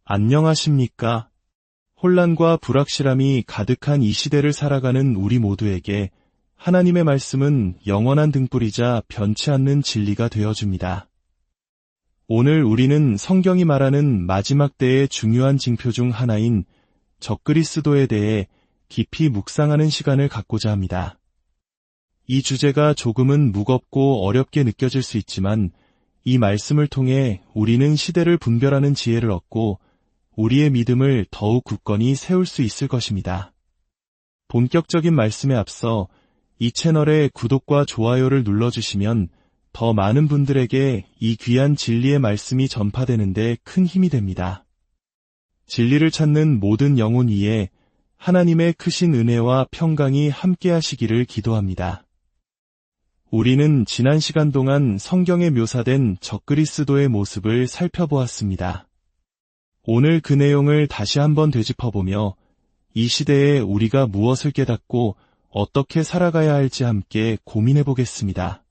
안녕하십니까? 혼란과 불확실함이 가득한 이 시대를 살아가는 우리 모두에게 하나님의 말씀은 영원한 등불이자 변치 않는 진리가 되어줍니다. 오늘 우리는 성경이 말하는 마지막 때의 중요한 징표 중 하나인 적그리스도에 대해 깊이 묵상하는 시간을 갖고자 합니다. 이 주제가 조금은 무겁고 어렵게 느껴질 수 있지만 이 말씀을 통해 우리는 시대를 분별하는 지혜를 얻고 우리의 믿음을 더욱 굳건히 세울 수 있을 것입니다. 본격적인 말씀에 앞서 이 채널의 구독과 좋아요를 눌러주시면 더 많은 분들에게 이 귀한 진리의 말씀이 전파되는 데 큰 힘이 됩니다. 진리를 찾는 모든 영혼 위에 하나님의 크신 은혜와 평강이 함께하시기를 기도합니다. 우리는 지난 시간 동안 성경에 묘사된 적그리스도의 모습을 살펴보았습니다. 오늘 그 내용을 다시 한번 되짚어보며 이 시대에 우리가 무엇을 깨닫고 어떻게 살아가야 할지 함께 고민해보겠습니다.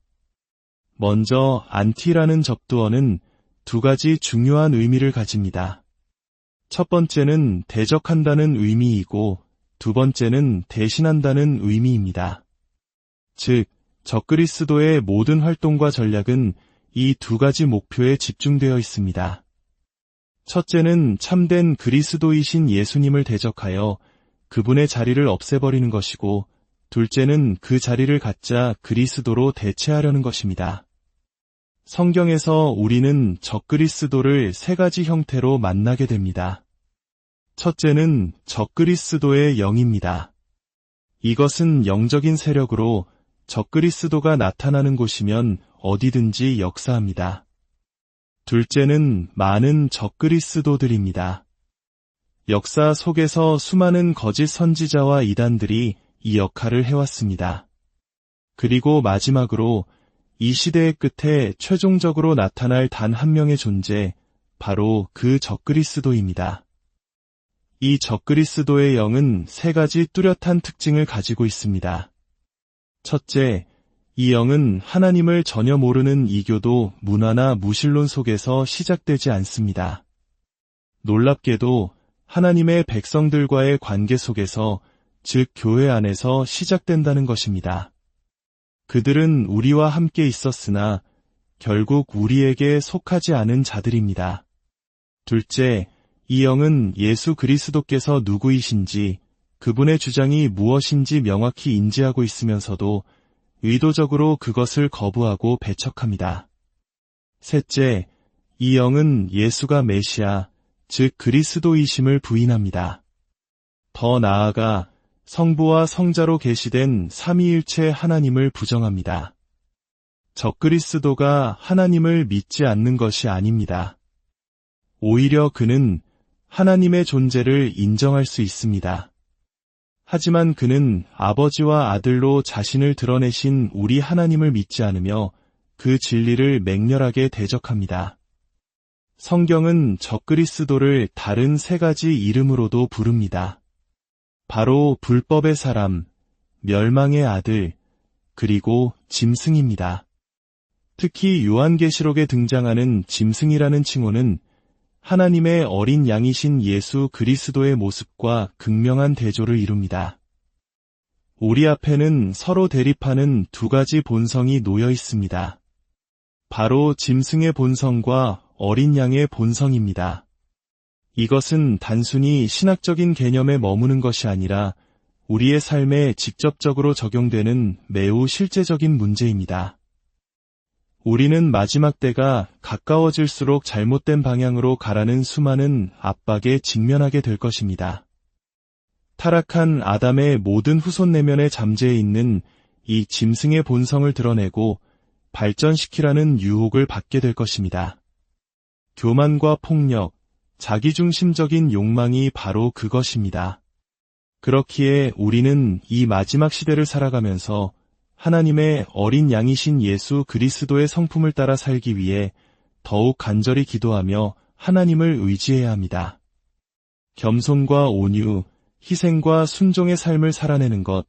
먼저 안티라는 접두어는 두 가지 중요한 의미를 가집니다. 첫 번째는 대적한다는 의미이고 두 번째는 대신한다는 의미입니다. 즉, 적그리스도의 모든 활동과 전략은 이 두 가지 목표에 집중되어 있습니다. 첫째는 참된 그리스도이신 예수님을 대적하여 그분의 자리를 없애버리는 것이고, 둘째는 그 자리를 갖자 그리스도로 대체하려는 것입니다. 성경에서 우리는 적그리스도를 세 가지 형태로 만나게 됩니다. 첫째는 적그리스도의 영입니다. 이것은 영적인 세력으로 적그리스도가 나타나는 곳이면 어디든지 역사합니다. 둘째는 많은 적그리스도들입니다. 역사 속에서 수많은 거짓 선지자와 이단들이 이 역할을 해왔습니다. 그리고 마지막으로 이 시대의 끝에 최종적으로 나타날 단 한 명의 존재, 바로 그 적그리스도입니다. 이 적그리스도의 영은 세 가지 뚜렷한 특징을 가지고 있습니다. 첫째, 이 영은 하나님을 전혀 모르는 이교도 문화나 무신론 속에서 시작되지 않습니다. 놀랍게도 하나님의 백성들과의 관계 속에서, 즉 교회 안에서 시작된다는 것입니다. 그들은 우리와 함께 있었으나 결국 우리에게 속하지 않은 자들입니다. 둘째, 이 영은 예수 그리스도께서 누구이신지, 그분의 주장이 무엇인지 명확히 인지하고 있으면서도 의도적으로 그것을 거부하고 배척합니다. 셋째, 이 영은 예수가 메시아, 즉 그리스도이심을 부인합니다. 더 나아가 성부와 성자로 계시된 삼위일체 하나님을 부정합니다. 적그리스도가 하나님을 믿지 않는 것이 아닙니다. 오히려 그는 하나님의 존재를 인정할 수 있습니다. 하지만 그는 아버지와 아들로 자신을 드러내신 우리 하나님을 믿지 않으며 그 진리를 맹렬하게 대적합니다. 성경은 적그리스도를 다른 세 가지 이름으로도 부릅니다. 바로 불법의 사람, 멸망의 아들, 그리고 짐승입니다. 특히 요한계시록에 등장하는 짐승이라는 칭호는 하나님의 어린 양이신 예수 그리스도의 모습과 극명한 대조를 이룹니다. 우리 앞에는 서로 대립하는 두 가지 본성이 놓여 있습니다. 바로 짐승의 본성과 어린 양의 본성입니다. 이것은 단순히 신학적인 개념에 머무는 것이 아니라 우리의 삶에 직접적으로 적용되는 매우 실제적인 문제입니다. 우리는 마지막 때가 가까워질수록 잘못된 방향으로 가라는 수많은 압박에 직면하게 될 것입니다. 타락한 아담의 모든 후손 내면에 잠재해 있는 이 짐승의 본성을 드러내고 발전시키라는 유혹을 받게 될 것입니다. 교만과 폭력, 자기중심적인 욕망이 바로 그것입니다. 그렇기에 우리는 이 마지막 시대를 살아가면서 하나님의 어린 양이신 예수 그리스도의 성품을 따라 살기 위해 더욱 간절히 기도하며 하나님을 의지해야 합니다. 겸손과 온유, 희생과 순종의 삶을 살아내는 것,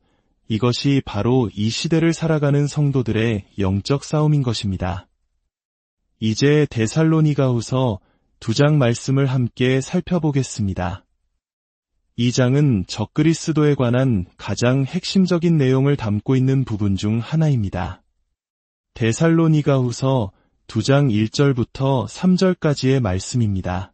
이것이 바로 이 시대를 살아가는 성도들의 영적 싸움인 것입니다. 이제 데살로니가후서 두 장 말씀을 함께 살펴보겠습니다. 이 장은 적그리스도에 관한 가장 핵심적인 내용을 담고 있는 부분 중 하나입니다. 데살로니가후서 2장 1절부터 3절까지의 말씀입니다.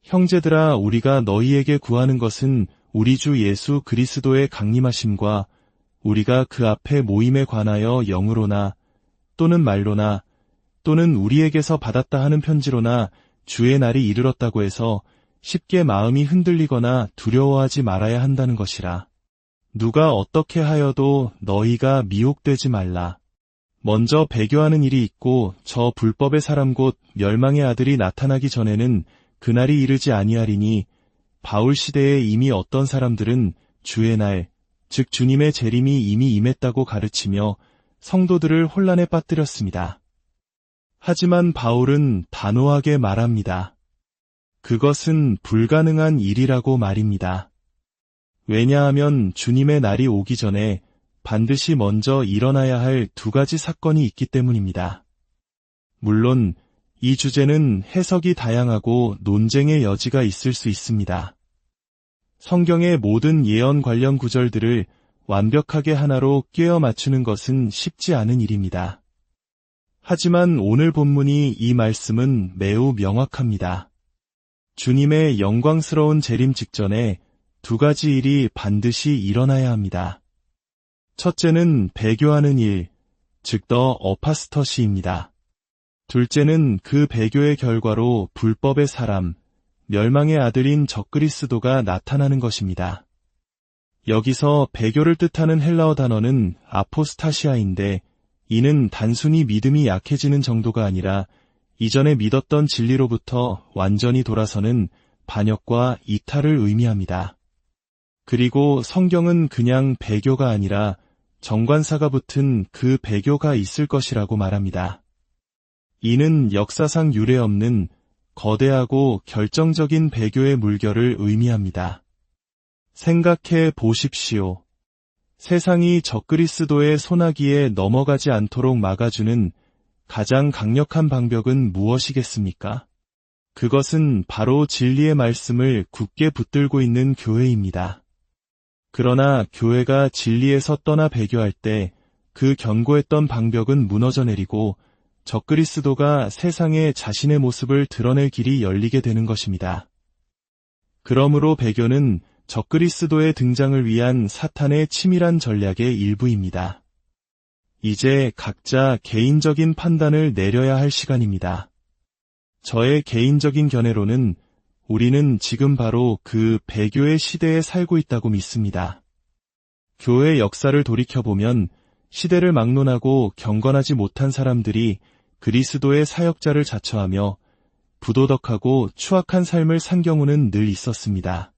형제들아, 우리가 너희에게 구하는 것은 우리 주 예수 그리스도의 강림하심과 우리가 그 앞에 모임에 관하여 영으로나 또는 말로나 또는 우리에게서 받았다 하는 편지로나 주의 날이 이르렀다고 해서 쉽게 마음이 흔들리거나 두려워하지 말아야 한다는 것이라. 누가 어떻게 하여도 너희가 미혹되지 말라. 먼저 배교하는 일이 있고 저 불법의 사람 곧 멸망의 아들이 나타나기 전에는 그날이 이르지 아니하리니 바울 시대에 이미 어떤 사람들은 주의 날, 즉 주님의 재림이 이미 임했다고 가르치며 성도들을 혼란에 빠뜨렸습니다. 하지만 바울은 단호하게 말합니다. 그것은 불가능한 일이라고 말입니다. 왜냐하면 주님의 날이 오기 전에 반드시 먼저 일어나야 할 두 가지 사건이 있기 때문입니다. 물론 이 주제는 해석이 다양하고 논쟁의 여지가 있을 수 있습니다. 성경의 모든 예언 관련 구절들을 완벽하게 하나로 꿰어 맞추는 것은 쉽지 않은 일입니다. 하지만 오늘 본문이 이 말씀은 매우 명확합니다. 주님의 영광스러운 재림 직전에 두 가지 일이 반드시 일어나야 합니다. 첫째는 배교하는 일, 즉 더 어파스터시입니다. 둘째는 그 배교의 결과로 불법의 사람, 멸망의 아들인 적그리스도가 나타나는 것입니다. 여기서 배교를 뜻하는 헬라어 단어는 아포스타시아인데 이는 단순히 믿음이 약해지는 정도가 아니라 이전에 믿었던 진리로부터 완전히 돌아서는 반역과 이탈을 의미합니다. 그리고 성경은 그냥 배교가 아니라 정관사가 붙은 그 배교가 있을 것이라고 말합니다. 이는 역사상 유례없는 거대하고 결정적인 배교의 물결을 의미합니다. 생각해 보십시오. 세상이 적그리스도의 소나기에 넘어가지 않도록 막아주는 가장 강력한 방벽은 무엇이겠습니까? 그것은 바로 진리의 말씀을 굳게 붙들고 있는 교회입니다. 그러나 교회가 진리에서 떠나 배교할 때 그 견고했던 방벽은 무너져 내리고 적그리스도가 세상에 자신의 모습을 드러낼 길이 열리게 되는 것입니다. 그러므로 배교는 적그리스도의 등장을 위한 사탄의 치밀한 전략의 일부입니다. 이제 각자 개인적인 판단을 내려야 할 시간입니다. 저의 개인적인 견해로는 우리는 지금 바로 그 배교의 시대에 살고 있다고 믿습니다. 교회 역사를 돌이켜보면 시대를 막론하고 경건하지 못한 사람들이 그리스도의 사역자를 자처하며 부도덕하고 추악한 삶을 산 경우는 늘 있었습니다.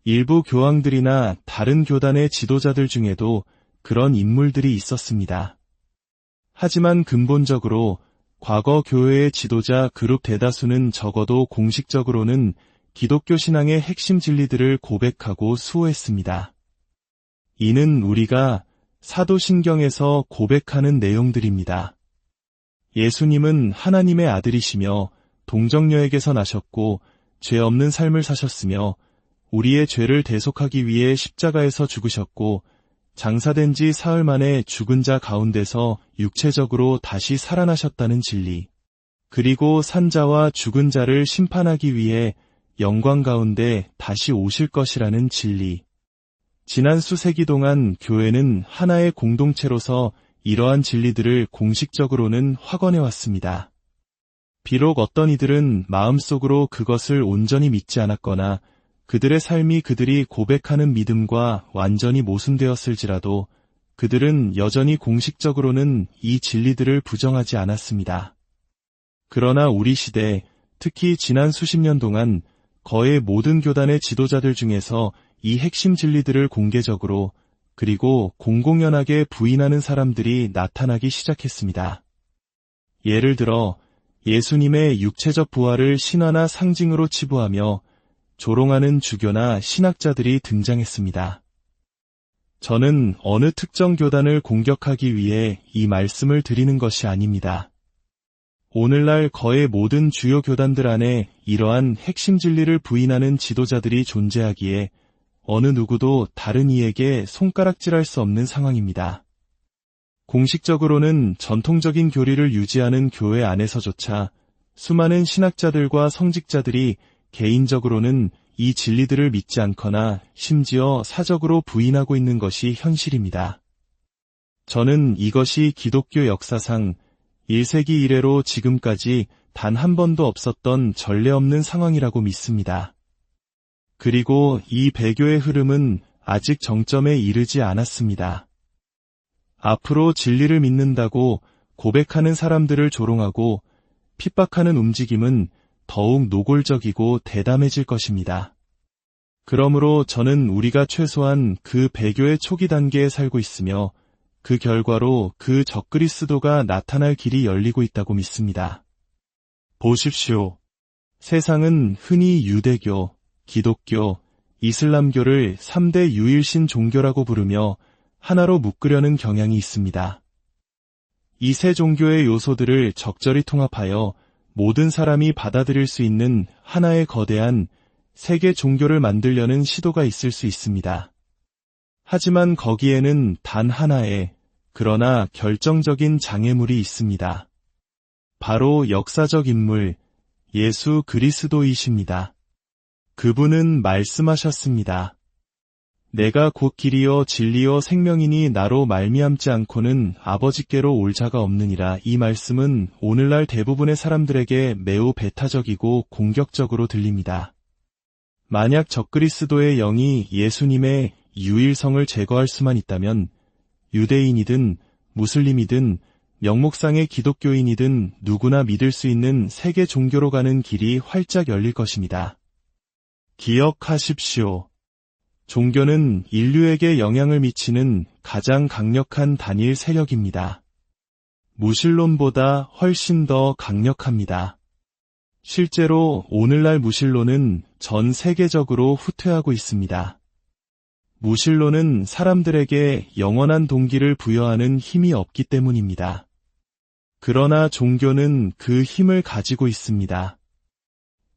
일부 교황들이나 다른 교단의 지도자들 중에도 그런 인물들이 있었습니다. 하지만 근본적으로 과거 교회의 지도자 그룹 대다수는 적어도 공식적으로는 기독교 신앙의 핵심 진리들을 고백하고 수호했습니다. 이는 우리가 사도신경에서 고백하는 내용들입니다. 예수님은 하나님의 아들이시며 동정녀에게서 나셨고 죄 없는 삶을 사셨으며 우리의 죄를 대속하기 위해 십자가에서 죽으셨고 장사된 지 사흘 만에 죽은 자 가운데서 육체적으로 다시 살아나셨다는 진리, 그리고 산자와 죽은 자를 심판하기 위해 영광 가운데 다시 오실 것이라는 진리. 지난 수세기 동안 교회는 하나의 공동체로서 이러한 진리들을 공식적으로는 확언해왔습니다. 비록 어떤 이들은 마음속으로 그것을 온전히 믿지 않았거나 그들의 삶이 그들이 고백하는 믿음과 완전히 모순되었을지라도 그들은 여전히 공식적으로는 이 진리들을 부정하지 않았습니다. 그러나 우리 시대, 특히 지난 수십 년 동안 거의 모든 교단의 지도자들 중에서 이 핵심 진리들을 공개적으로 그리고 공공연하게 부인하는 사람들이 나타나기 시작했습니다. 예를 들어 예수님의 육체적 부활을 신화나 상징으로 치부하며 조롱하는 주교나 신학자들이 등장했습니다. 저는 어느 특정 교단을 공격하기 위해 이 말씀을 드리는 것이 아닙니다. 오늘날 거의 모든 주요 교단들 안에 이러한 핵심 진리를 부인하는 지도자들이 존재하기에 어느 누구도 다른 이에게 손가락질할 수 없는 상황입니다. 공식적으로는 전통적인 교리를 유지하는 교회 안에서조차 수많은 신학자들과 성직자들이 개인적으로는 이 진리들을 믿지 않거나 심지어 사적으로 부인하고 있는 것이 현실입니다. 저는 이것이 기독교 역사상 1세기 이래로 지금까지 단 한 번도 없었던 전례 없는 상황이라고 믿습니다. 그리고 이 배교의 흐름은 아직 정점에 이르지 않았습니다. 앞으로 진리를 믿는다고 고백하는 사람들을 조롱하고 핍박하는 움직임은 더욱 노골적이고 대담해질 것입니다. 그러므로 저는 우리가 최소한 그 배교의 초기 단계에 살고 있으며 그 결과로 그 적그리스도가 나타날 길이 열리고 있다고 믿습니다. 보십시오. 세상은 흔히 유대교, 기독교, 이슬람교를 3대 유일신 종교라고 부르며 하나로 묶으려는 경향이 있습니다. 이 세 종교의 요소들을 적절히 통합하여 모든 사람이 받아들일 수 있는 하나의 거대한 세계 종교를 만들려는 시도가 있을 수 있습니다. 하지만 거기에는 단 하나의 그러나 결정적인 장애물이 있습니다. 바로 역사적 인물 예수 그리스도이십니다. 그분은 말씀하셨습니다. 내가 곧 길이요 진리요 생명이니 나로 말미암지 않고는 아버지께로 올 자가 없느니라. 이 말씀은 오늘날 대부분의 사람들에게 매우 배타적이고 공격적으로 들립니다. 만약 적그리스도의 영이 예수님의 유일성을 제거할 수만 있다면 유대인이든 무슬림이든 명목상의 기독교인이든 누구나 믿을 수 있는 세계 종교로 가는 길이 활짝 열릴 것입니다. 기억하십시오. 종교는 인류에게 영향을 미치는 가장 강력한 단일 세력입니다. 무신론보다 훨씬 더 강력합니다. 실제로 오늘날 무신론은 전 세계적으로 후퇴하고 있습니다. 무신론은 사람들에게 영원한 동기를 부여하는 힘이 없기 때문입니다. 그러나 종교는 그 힘을 가지고 있습니다.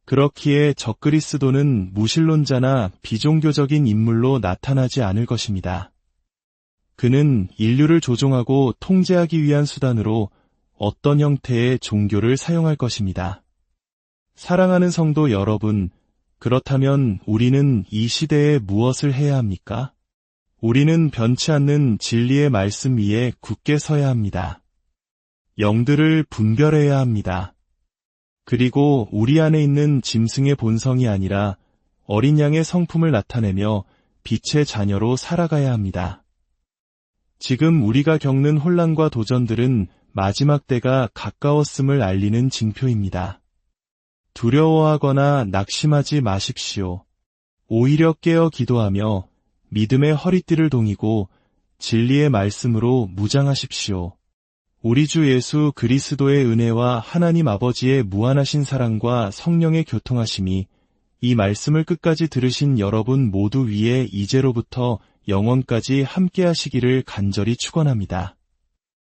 그렇기에 적그리스도는 무신론자나 비종교적인 인물로 나타나지 않을 것입니다. 그는 인류를 조종하고 통제하기 위한 수단으로 어떤 형태의 종교를 사용할 것입니다. 사랑하는 성도 여러분, 그렇다면 우리는 이 시대에 무엇을 해야 합니까? 우리는 변치 않는 진리의 말씀 위에 굳게 서야 합니다. 영들을 분별해야 합니다. 그리고 우리 안에 있는 짐승의 본성이 아니라 어린 양의 성품을 나타내며 빛의 자녀로 살아가야 합니다. 지금 우리가 겪는 혼란과 도전들은 마지막 때가 가까웠음을 알리는 징표입니다. 두려워하거나 낙심하지 마십시오. 오히려 깨어 기도하며 믿음의 허리띠를 동이고 진리의 말씀으로 무장하십시오. 우리 주 예수 그리스도의 은혜와 하나님 아버지의 무한하신 사랑과 성령의 교통하심이 이 말씀을 끝까지 들으신 여러분 모두 위에 이제로부터 영원까지 함께 하시기를 간절히 축원합니다.